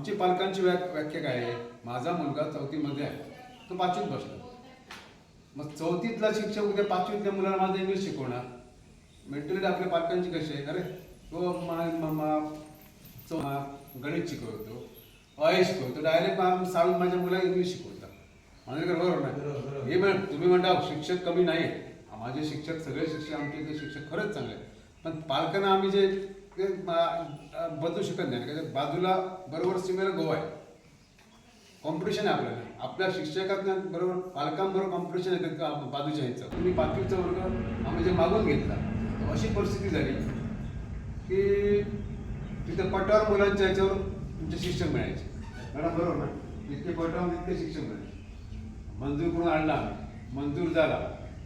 आमची पालकांची व्याख्या काय आहे? माझा मुलगा 4थीमध्ये आहे, तो 5वीत बसला. मग 4थीतला शिक्षक उद्या 5वीतल्या मुलाला माझं इंग्लिश शिकवणार. मेंटॅलिटी आपल्या पालकांची कशी आहे? अरे तो गणित शिकवतो, अय शिकवतो, डायरेक्ट 6वीत माझ्या मुलाला इंग्लिश शिकवतात. माझ्याकडे बरोबर नाही. हे पण तुम्ही म्हणता शिक्षक कमी नाही, माझे शिक्षक सगळे शिक्षक आमचे इथे शिक्षक खरंच चांगले आहेत. पण पालकांना आम्ही जे बदलू शकत नाही, कारण बाजूला बरोबर सीमेला गोवा आहे. कॉम्पिटिशन आहे आपल्याला, आपल्या शिक्षकांना बरोबर पालकांबरोबर कॉम्पिटिशन आहे का बाजूच्या ह्याचं. तुम्ही 5वीचा वर्ग आम्ही जे मागून घेतला, अशी परिस्थिती झाली की तिथे पटावर मुलांच्या ह्याच्यावर तुमचे शिक्षक मिळायचे. मॅडम बरोबर ना, इतके पटावर इतके शिक्षक मिळायचे. मंजूर करून आणला आम्ही, मंजूर झाला.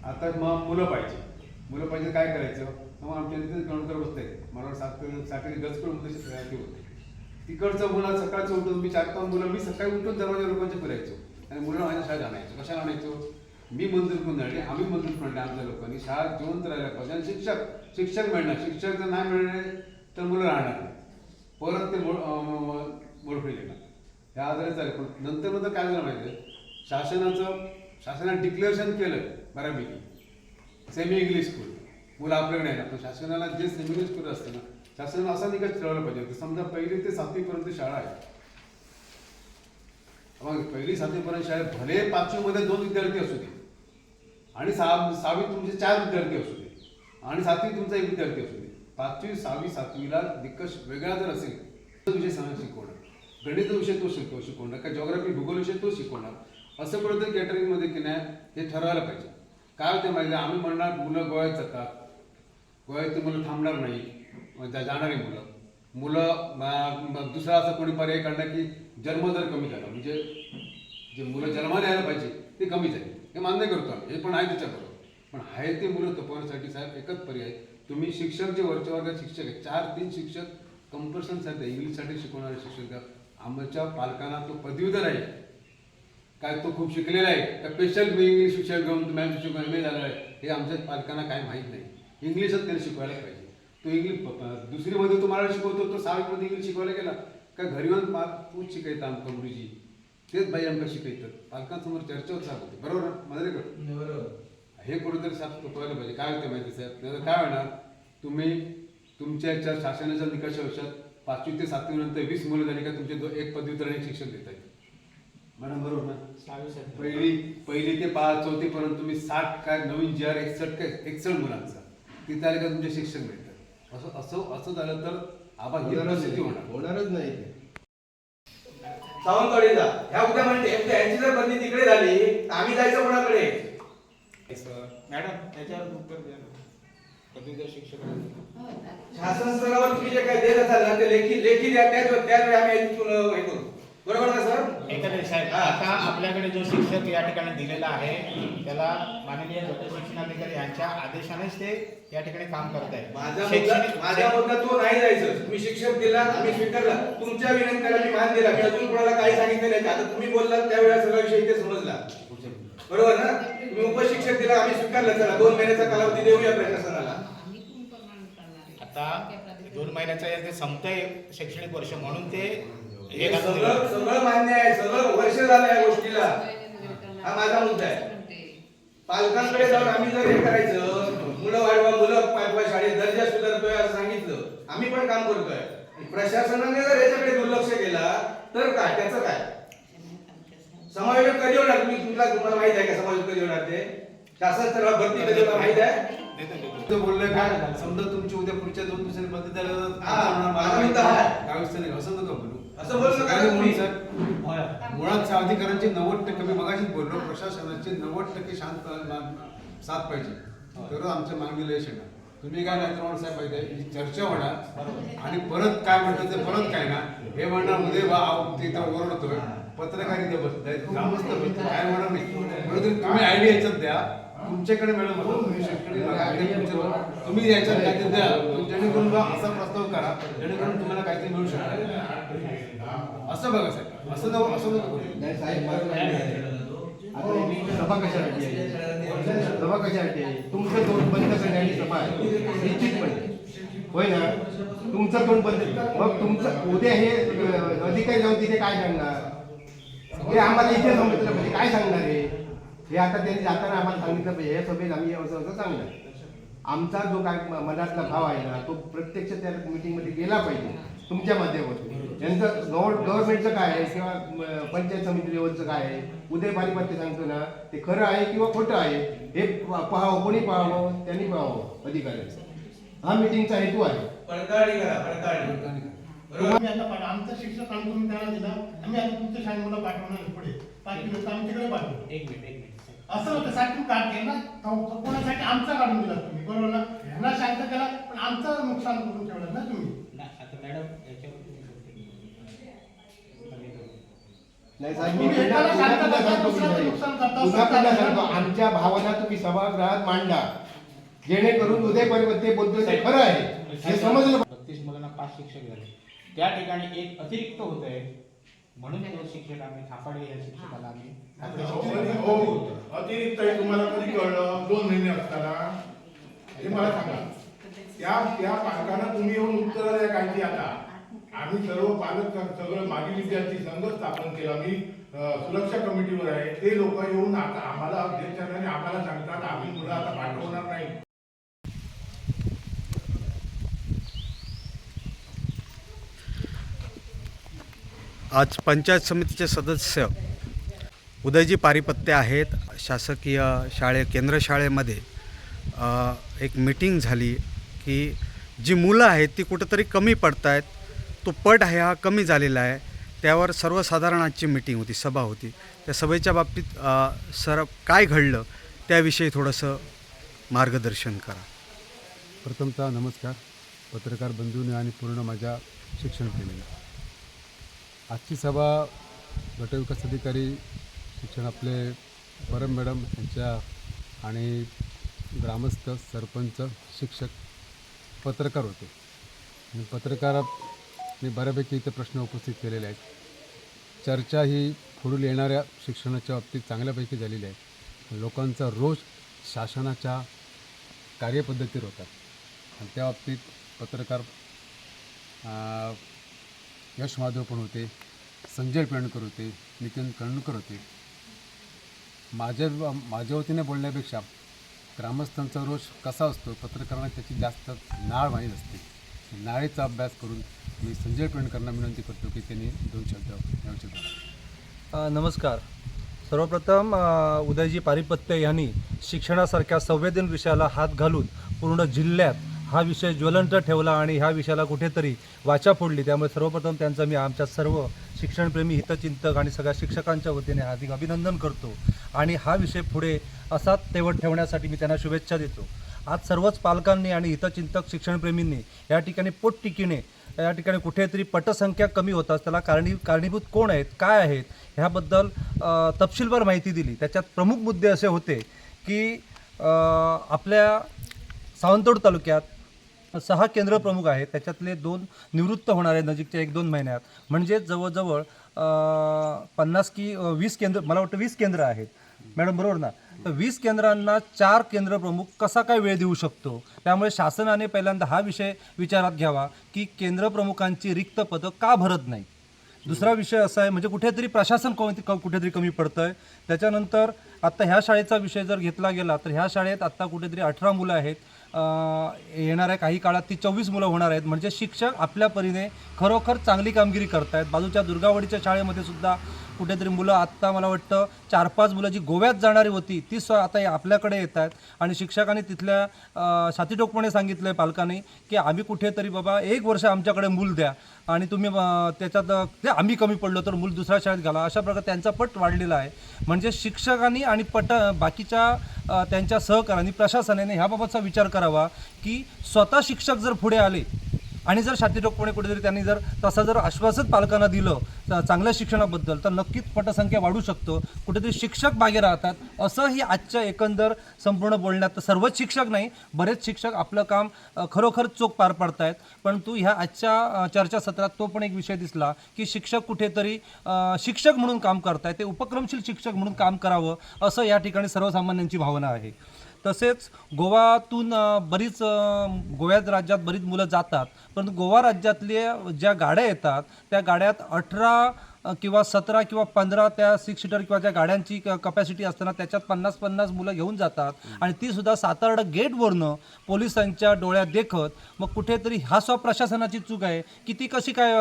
आता मग मुलं पाहिजे काय करायचं? मग आमच्या तिथे ग्राउंडवर बसताय, मला साखरी गज करून होते. तिकडचं मुलं सकाळचं उठून मी 4-5 मुलं मी सकाळी उठून दरवाजा लोकांचे फिरायचो आणि मुलं माझ्या शाळेत आणायचो. कशाला आणायचो? मी मंजूर करून आणले, आम्ही मंजूर करून आमच्या लोकांनी. शाळा जिवंत राहायला पाहिजे आणि शिक्षक मिळणार. शिक्षक जर नाही मिळणार तर मुलं राहणार नाही, परत ते मोडफळी येणार. ह्या आधारे चालेल. पण नंतर काय झालं माहिती आहे? शासनाने डिक्लेरेशन केलं बऱ्यापैकी सेमी इंग्लिश स्कूल मुलं आपल्याकडे आहे ना. पण शासनाला जे सेमी इंग्लिश स्कूल असते ना, शासनाला असा निकष ठरवला पाहिजे. समजा 1ली ते 7वीपर्यंत शाळा आहे, मग 1ली 7वीपर्यंत शाळेत भले 5वीमध्ये 2 विद्यार्थी असू दे आणि 6वीत तुमचे 4 विद्यार्थी असू दे आणि 7वीत तुमचा 1 विद्यार्थी असू दे. 5वी 6वी 7वीला निकष वेगळा जर असेल तर विषय शिकवणार, गणित विषय तो शिकवणार, का जिओग्राफी भूगोल विषय तो शिकवणार. असं कुठेतरी कॅटरिंगमध्ये की नाही हे ठरवायला पाहिजे. काय होते माहिती आहे? आम्ही म्हणणार मुलं गोव्यात जातात, गोव्यात मुलं थांबणार नाही, जाणारी मुलं दुसरा असं कोणी पर्याय काढणार की जन्मदर कमी झाला, म्हणजे जे मुलं जन्माला यायला पाहिजे ते कमी झाले. हे मान्य करतो आम्ही, हे पण आहे त्याच्याबरोबर. पण आहे ते मुलं तपवण्यासाठी साहेब एकच पर्याय, तुम्ही शिक्षक जे वरच्या वर्गात शिक्षक आहेत 4-3 शिक्षक कंपल्सरीसाठी इंग्लिशसाठी शिकवणारे शिक्षक आमच्या पालकांना. तो पदवीधर आहे काय, तो खूप शिकलेला आहे का स्पेशल इंग्लिश शिक्षक घेऊन मॅम शिकवून एम ए झालेला आहे, हे आमच्या पालकांना काय माहीत नाही. इंग्लिशच त्याला शिकवायला पाहिजे. तो इंग्लिश 2रीमध्ये तो मराठी शिकवतो, तो 6वीमध्ये इंग्लिश शिकवायला गेला का घरी येऊन तूच शिकायचं आमचं गुरुजी, तेच बाई आमका शिकायचं. पालकांसमोर चर्चा होते, बरोबर ना माझ्याकडे? बरोबर. हे कुठेतरी साफ शिकवायला पाहिजे. काय होते माहिती साहेब, काय होणार? तुम्ही तुमच्या याच्या शासनाच्या निकषानुसार 5वी ते 7वी नंतर 20 मुलं झाली का तुमचे 1 पदवीधर आणि शिक्षक देत आहेत. मॅडम बरोबर ना? 1ली ते 5 4थीपर्यंत तुम्ही 60 काय नवीन GR 61 मुलांचा तिथे आले का तुमचे शिक्षक मिळतात. असं झालं तर आबा ही परिस्थिती होणारच नाही. सावंतवाडीला ह्या उद्या म्हणते यांची जर बंदी तिकडे झाली तर आम्ही जायचं कोणाकडे? मॅडम त्याच्यावर उत्तर द्या. पदवीधर शिक्षक शासन स्तरावर तुम्ही जे काय देत असाल ना ते लेखी द्या, त्याच वेळी आम्ही ऐकून हे करू. बरोबर का सर? एखादे साहेब, आता आपल्याकडे जो शिक्षक या ठिकाणी दिलेला आहे त्याला माननीय गट शिक्षणाधिकारी यांच्या आदेशानेच ते या ठिकाणी काम करत आहे. माझ्या मधला तो नाही जायचं. तुम्ही शिक्षक दिला, आम्ही स्वीकारला, तुमच्या विनंतीला मी मान दिला, मी अजून कोणाला काही सांगितलं नाही. आता तुम्ही बोललात त्यावेळेला सगळा विषय इथे समजला, बरोबर ना? तुम्ही उपशिक्षक दिला, आम्ही स्वीकारलं, चला 2 महिन्याचा कालावधी देऊया प्रशासनाला. आता 2 महिन्याचा ते संपतंय शैक्षणिक वर्ष, म्हणून ते सगळं मान्य आहे, सगळं वर्ष झालं या गोष्टीला. हा माझा मुद्दा आहे. पालकांकडे जाऊन आम्ही जर हे करायचं, मुलं वाढवा, मुलं पाठवा, शाळेत दर्जा सुधारतोय असं सांगितलं, आम्ही पण काम करतोय. प्रशासनाने जर याच्याकडे दुर्लक्ष केला तर काय, त्याचं काय? समायोजन कधी होणार? तुम्हाला माहित आहे का समायोजन कधी होणार? ते शासन स्तरावर भरती कधी होणार माहित आहे? बोलले काय समजा तुमची उद्या पुढच्या 2 दिवसांनी बंदी झाली असं नका बोलू. असं बोलू नका. मुळात अधिकाऱ्यांची 90% मी मगाशीच बोललो, प्रशासनाची 90% साथ पाहिजे तर आमच्या मागणीला यश येणार. तुम्ही काय नाही साहेब पाहिजे चर्चा होणार आणि परत काय म्हणतात ते परत काय ना हे म्हणणार उद्या तिथं ओरडतोय, पत्रकारिता बसताय, ग्रामस्थ बसताय, काय म्हणणार नाही. म्हणून तुम्ही आयडिया याच्यात द्या तुमच्याकडे मॅडम, तुम्ही याच्यात काहीतरी द्या जेणेकरून असा प्रस्ताव करा जेणेकरून तुम्हाला काहीतरी मिळू शकतो. असं बघा साहेब, असं नको सभा कशासाठी आहे? तुमचं 2 बंद करण्याची सभा आहे निश्चितपणे. होय ना, तुमचं तोंड बंद. मग तुमचं उद्या हे अधिकारी जाऊन तिथे काय सांगणार हे आम्हाला इथे समजलं पाहिजे. काय सांगणार हे आता त्यांनी जाताना आम्हाला सांगितलं पाहिजे. या सभेत आम्ही असं असं सांगणार. आमचा जो काय मनातला भाव आहे ना तो प्रत्यक्ष त्या मीटिंगमध्ये गेला पाहिजे तुमच्या माध्यमातून. यांचं गव्हर्नमेंटचं काय आहे किंवा पंचायत समिती लेवलचं काय आहे, उदय पारिपत्य सांगतो ना ते खरं आहे किंवा खोटं आहे हे पाहावं. कोणी पाहावं? त्यांनी पाहावं अधिकाऱ्यांचं. हा मीटिंगचा हेतू आहे. पडताळणी करा, पडताळणी. आम्ही आता आमचं शिक्षक आणून तुम्ही त्याला दिलं, आम्ही आता तुमच्या शाळेत मुलं पाठवणार पुढे बाकी लोक आम्ही तिकडे पाठवू. एक मिनिट असं होतं. साठी काढते ना कोणासाठी आमचा काढून दिला तुम्ही, बरोबर ना? ह्यांना शांत केला पण आमचं नुकसान करून ठेवलं ना तुम्ही. नाही साहेब, मी पुन्हा सांगतो आमच्या भावना तुम्ही सभागृहात मांडा जेणेकरून उदय परिवर्तन बोलतोय ते खरं आहे हे समजलं. 32 मुलांना 5 शिक्षक झाले. त्या ठिकाणी एक अतिरिक्त होत आहे म्हणून तो शिक्षक आम्ही थापाडे या शिक्षकाला आम्ही अतिरिक्त आहे. तुम्हाला कधी कळलं? 2 महिने असताना हे मला सांगा. त्या पालकांना तुम्ही येऊन उत्तर द्या काय ती. आता आम्ही सर्व पालक सगळं माजी विद्यार्थी संघ स्थापन केला. मी सुरक्षा कमिटीवर आहे. ते लोक येऊन आता आम्हाला अध्यक्षांनी आम्हाला सांगतात आम्ही मुलं आता पाठवणार नाही. आज पंचायत समितीचे सदस्य उदयजी पारिपत्य आहेत. शासकीय केंद्र शाळेमध्ये एक मीटिंग झाली की जी मुलं आहेत ती कुठंतरी कमी पडत आहेत. तो पट आहे हा कमी झालेला आहे. त्यावर सर्वसाधारणाची मीटिंग होती, सभा होती. त्या सभेच्या बाबतीत सर काय घडलं त्याविषयी थोडंसं मार्गदर्शन करा. प्रथमतः नमस्कार पत्रकार बंधूंनी आणि पूर्ण माझ्या शिक्षणप्रेमींना. आजची सभा गटविकास अधिकारी शिक्षण आपले परम मॅडम यांच्या आणि ग्रामस्थ, सरपंच, शिक्षक, पत्रकार होते. आणि पत्रकारांनी बऱ्यापैकी इथे प्रश्न उपस्थित केलेले आहेत. चर्चा ही पुढील येणाऱ्या शिक्षणाच्या बाबतीत चांगल्यापैकी झालेली आहे. लोकांचा रोष शासनाच्या कार्यपद्धतीवर होता आणि त्या बाबतीत पत्रकार यश माधव पण होते, संजय पेंडकर होते, नितीन कणकर होते. माझ्या वतीने बोलण्यापेक्षा ग्रामस्थांचा रोष कसा असतो पत्रकारांना त्याची जास्त नाळ माहीत असते. नाळेचा अभ्यास करून मी संजय पेंडकरांना विनंती करतो की त्यांनी 2 शब्द व्यवस्थित बोला. नमस्कार. सर्वप्रथम उदयजी पारिपत्य यांनी शिक्षणासारख्या संवेदनशील विषयाला हात घालून पूर्ण जिल्ह्यात हा विषय ज्वलंत ठेवला आणि ह्या विषयाला कुठेतरी वाचा फोडली. त्यामुळे सर्वप्रथम त्यांचं मी आमच्या सर्व शिक्षणप्रेमी, हितचिंतक आणि सगळ्या शिक्षकांच्या वतीने हार्दिक अभिनंदन करतो आणि हा विषय पुढे असाच तेवत ठेवण्यासाठी मी त्यांना शुभेच्छा देतो. आज सर्वच पालकांनी आणि हितचिंतक शिक्षणप्रेमींनी या ठिकाणी पोटतिकीने या ठिकाणी कुठेतरी पटसंख्या कमी होताच त्याला कारणीभूत कोण आहेत, काय आहेत ह्याबद्दल तपशीलवार माहिती दिली. त्याच्यात प्रमुख मुद्दे असे होते की आपल्या सावंतवाडी तालुक्यात 6 केंद्र प्रमुख आहेत. त्याच्यातले 2 निवृत्त होणार आहेत नजीकच्या 1-2 महिन्यात. म्हणजे जवळजवळ 50 की 20 केंद्र, मला वाटतं 20 केंद्र आहेत मॅडम, बरोबर ना? तर 20 केंद्रांना 4 केंद्र प्रमुख कसा काय वेळ देऊ शकतो. त्यामुळे शासनाने पहिल्यांदा हा विषय विचारात घ्यावा की केंद्र प्रमुखांची रिक्त पदं का भरत नाही. दुसरा विषय असा आहे म्हणजे कुठेतरी प्रशासन कुठेतरी कमी पडतं आहे. त्याच्यानंतर आत्ता ह्या शाळेचा विषय जर घेतला गेला तर ह्या शाळेत आत्ता कुठेतरी 18 मुलं आहेत. येणाऱ्या काही काळात ती 24 मुलं होणार आहेत. म्हणजे शिक्षक आपल्या परीने खरोखर चांगली कामगिरी करत आहेत. बाजूच्या दुर्गावाडीच्या शाळेमध्ये सुद्धा कुठेतरी मुलं आत्ता मला वाटतं 4-5 मुलं जी गोव्यात जाणारी होती ती आता आपल्याकडे येत आहेत. आणि शिक्षकांनी तिथल्या छातीठोकपणे सांगितलं आहे पालकांनी की आम्ही कुठेतरी बाबा 1 वर्ष आमच्याकडे मूल द्या आणि तुम्ही त्याच्यात ते आम्ही कमी पडलो तर मूल दुसऱ्या शाळेत घाला. अशा प्रकारे त्यांचा पट वाढलेला आहे. म्हणजे शिक्षकांनी आणि बाकीच्या त्यांच्या सहकाऱ्यांनी, प्रशासनाने ह्याबाबतचा विचार करावा की स्वतः शिक्षक जर पुढे आले आणि जर छातीठोकपणे कुठेतरी त्यांनी जर तसं जर आश्वासन पालकांना दिलं चांगल्या शिक्षणाबद्दल तर नक्कीच पटसंख्या वाढू शकतो. कुठेतरी शिक्षक मागे राहतात असं ही आजच्या एकंदर संपूर्ण बोलण्यात. तर सर्वच शिक्षक नाही, बरेच शिक्षक आपलं काम खरोखर चोख पार पाडत आहेत. परंतु ह्या आजच्या चर्चासत्रात तो पण एक विषय दिसला की शिक्षक कुठेतरी शिक्षक म्हणून काम करत आहेत, ते उपक्रमशील शिक्षक म्हणून काम करावं असं या ठिकाणी सर्वसामान्यांची भावना आहे. तसेच गोवातून बरीच गोव्यात राज्यात बरीच मुलं जातात, परंतु गोवा राज्यातले ज्या गाड्या येतात त्या गाड्यात 18 किंवा 17 किंवा 15 त्या 6 सीटर किंवा ज्या गाड्यांची कपॅसिटी असताना त्याच्यात 50-50 मुलं घेऊन जातात आणि ती सुद्धा सातार्डा गेटवरनं पोलिसांच्या डोळ्यात देखत. मग कुठेतरी हा प्रशासनाची चूक आहे की ती कशी काय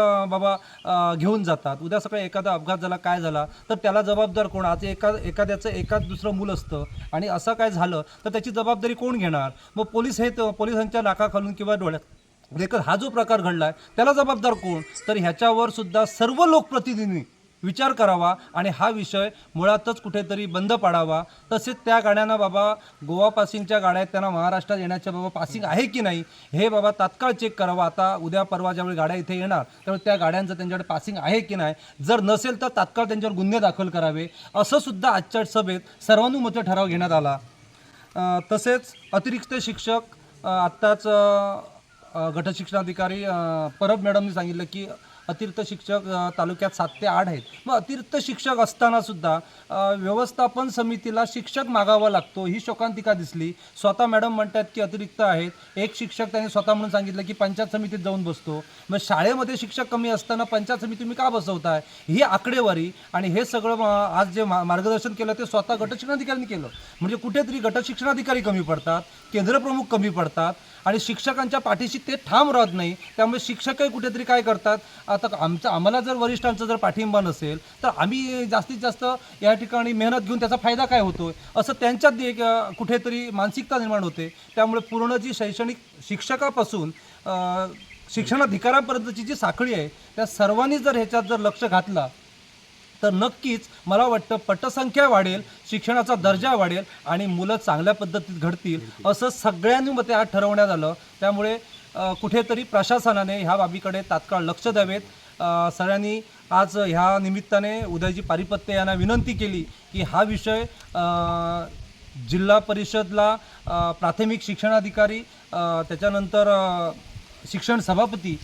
घेऊन जातात. उद्या सकाळी एखादा अपघात झाला, काय झाला, तर त्याला जबाबदार कोण? आज एखाद्याचं एकाच दुसरं मूल असतं आणि असं काय झालं तर त्याची जबाबदारी कोण घेणार? मग पोलिसांच्या नाकाखालून किंवा डोळ्यात देखत हा जो प्रकार घडला आहे त्याला जबाबदार कोण? तर ह्याच्यावर सुद्धा सर्व लोकप्रतिनिधींनी विचार करावा आणि हा विषय मुळातच कुठेतरी बंद पाडावा. तसेच त्या गाड्यांना बाबा गोवा पासिंगच्या गाड्या आहेत त्यांना महाराष्ट्रात येण्याच्या बाबा पासिंग आहे की नाही हे बाबा तात्काळ चेक करावं. आता उद्या परवा ज्यावेळी गाड्या इथे येणार त्यावेळी त्या गाड्यांचं त्यांच्याकडे पासिंग आहे की नाही, जर नसेल तर तात्काळ त्यांच्यावर गुन्हे दाखल करावे असं सुद्धा आजच्या सभेत सर्वानुमते ठराव घेण्यात आला. तसेच अतिरिक्त शिक्षक आत्ताच गटशिक्षणाधिकारी परब मॅडमनी सांगितलं की अतिरिक्त शिक्षक तालुक्यात 7 ते 8 आहेत. मग अतिरिक्त शिक्षक असताना सुद्धा व्यवस्थापन समितीला शिक्षक मागावा लागतो, ही शोकांतिका दिसली. स्वतः मॅडम म्हणतात की अतिरिक्त आहेत. एक शिक्षक त्यांनी स्वतः म्हणून सांगितलं की पंचायत समितीत जाऊन बसतो. मग शाळेमध्ये शिक्षक कमी असताना पंचायत समिती तुम्ही का बसवताय? ही आकडेवारी आणि हे सगळं आज जे मार्गदर्शन केलं ते स्वतः गटशिक्षणाधिकाऱ्यांनी केलं. म्हणजे कुठेतरी गटशिक्षणाधिकारी कमी पडतात, केंद्रप्रमुख कमी पडतात आणि शिक्षकांच्या पाठीशी ते ठाम राहत नाही. त्यामुळे शिक्षकही कुठेतरी काय करतात, आता आम्हाला जर वरिष्ठांचा जर पाठिंबा नसेल तर आम्ही जास्तीत जास्त या ठिकाणी मेहनत घेऊन त्याचा फायदा काय होतो असं त्यांच्यात एक कुठेतरी मानसिकता निर्माण होते. त्यामुळे पूर्ण जी शैक्षणिक शिक्षकापासून शिक्षणाधिकाऱ्यांपर्यंतची जी साखळी आहे त्या सर्वांनी जर ह्याच्यात जर लक्ष घातला तर नक्कीच मला वाटतं पटसंख्या वाढेल, शिक्षणाचा दर्जा वाढेल आणि मुलं चांगल्या पद्धतीत घडतील असं सगळ्यांनी मते आज ठरवण्यात आलं. त्यामुळे कुठेतरी प्रशासनाने ह्या बाबीकडे तात्काळ लक्ष द्यावेत. सगळ्यांनी आज ह्या निमित्ताने उदयजी पारिपत्य यांना विनंती केली की हा विषय जिल्हा परिषदला प्राथमिक शिक्षणाधिकारी त्याच्यानंतर शिक्षण सभापती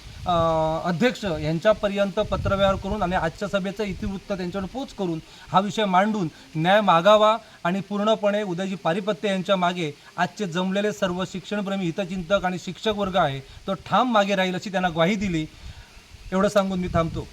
अध्यक्ष यांच्यापर्यंत पत्रव्यवहार करून आणि आजच्या सभेचं इतिवृत्त त्यांच्याकडे पोच करून हा विषय मांडून न्याय मागावा आणि पूर्णपणे उदयजी पारिपत्य यांच्या मागे आजचे जमलेले सर्व शिक्षणप्रेमी हितचिंतक आणि शिक्षक वर्ग आहे तो ठाम मागे राहील अशी त्यांना ग्वाही दिली. एवढं सांगून मी थांबतो.